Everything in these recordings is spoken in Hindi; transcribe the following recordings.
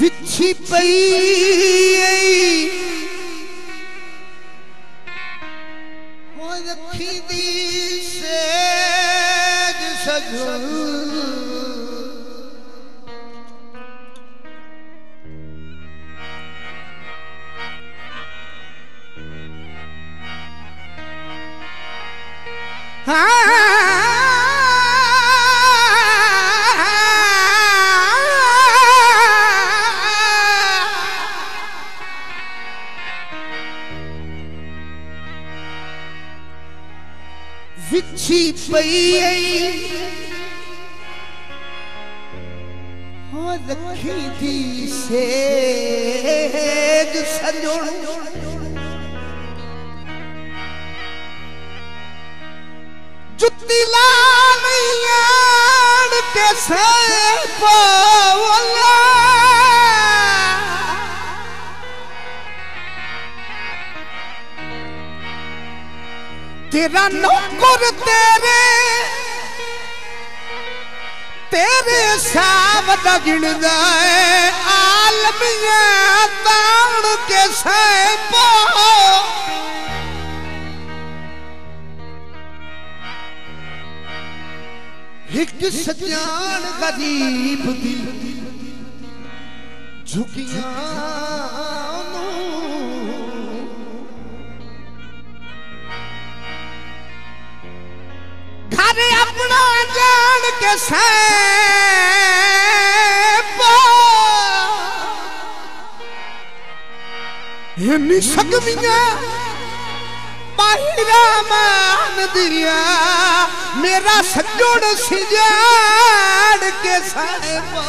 विछी पई हो रखी दी सेज सजन विछी पई हो रखी थी सेज सजन जुत्ती लाल के से पावला तेरा नौकर तेरे सावद गिणदा है आलमिया ताण के से पाओ एक सजान गरीब दी झुकियां घर अपना जान के हिनी सकवियां बाहिरा मान दिया मेरा सजोड़ सिजाड़ के साहेबो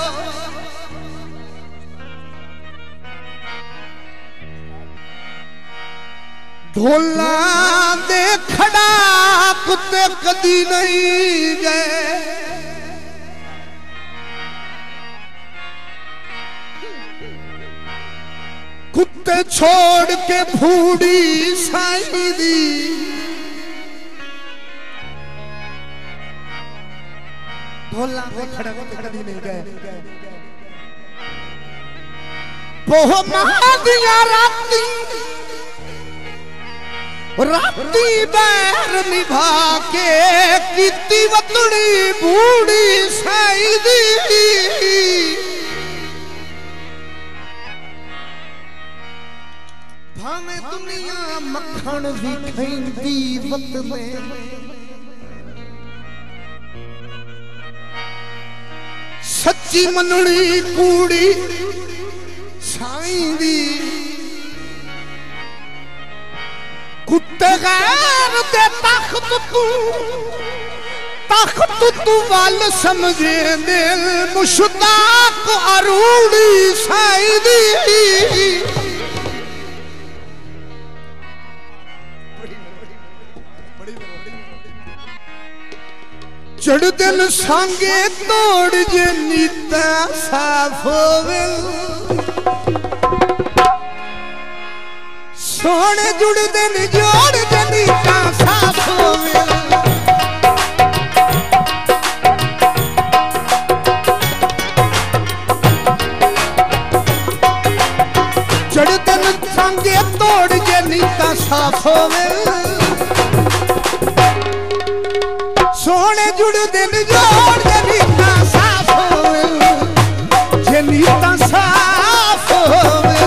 ढोला दे खड़ा कुत्ते कदी नहीं गए कुत्ते छोड़ के फूड़ी साई दी ढोला दे खड़ा कुत्ते कदी नहीं गए पोह महादिया राती राती बैर निभा के कीती वतड़ी बूढ़ी साई दी भावे दुनिया मक्खन भी खैंदी वत में सच्ची मननी कूड़ी साई दी कुत्ते गैर दे तख्त तू वाल समझे दिल मुश्ताक अरूड़ी साई दी चढ़ दिल सांगे तोड़ जे नीता साफ होवे सोने जुड़ दिन जोड़ जनी का साफ होवे चढ़ दिन संगे तोड़ जनी का साफ होवे सोने जुड़ दिन जोड़ जनी का साफ होवे जनी का साफ होवे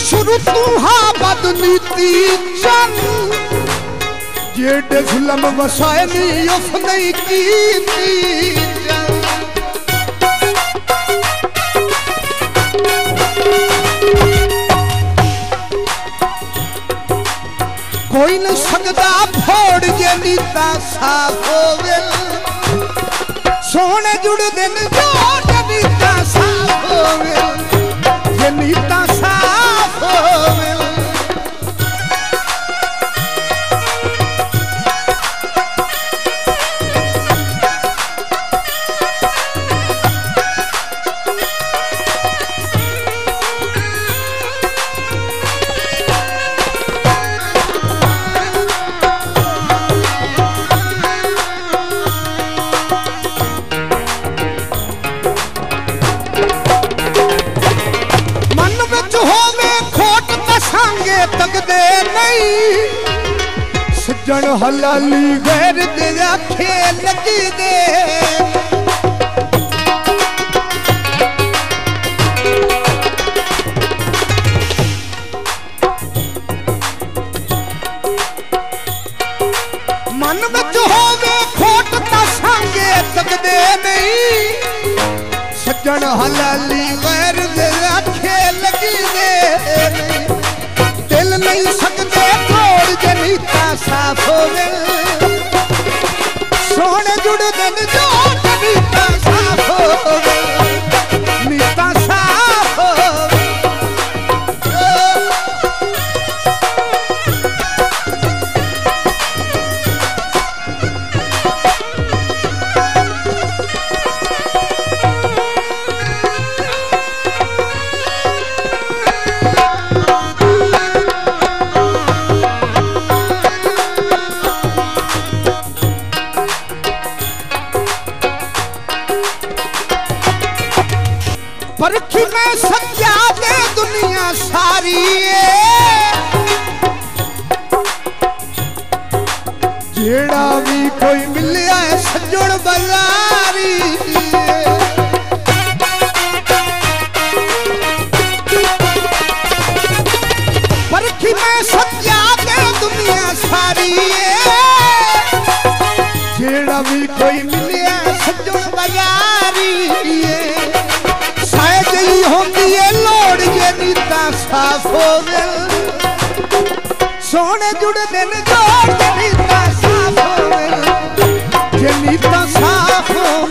शुरू तू हा बदनीति चल जेड़े जुल्म वसाए नहीं उफ नहीं की कोई न सकदा फोड़ जे नीता साफ होवे सोने जुड़ दिन जोड़ नीता साफ होवे जे नीता साफ होवे। तकदे नहीं सज्जन हलाली गैर दे आखे लगी दे। मन विच होवे खोट तां संगे तकदे नहीं सज्जन हलाली गैर दे आखे लगी दे। दिल नहीं सकते तोड़ जे नीता साफ होवे। सोने जुड़ दिन जोड़ नीता साफ होवे। नीता साफ होवे। परखी में सच्चा दे दुनिया सारी जेड़ा भी कोई मिलिया है सज्जन बलारी। परखी में सच्चा दे दुनिया सारी जेड़ा भी कोई मिलिया है सज्जन बलारी। होंदी है लोड़ जे नीता साफ होवे। सोने जुड़ दिन जोड़ जे नीता साफ होवे। जे नीता साफ होवे।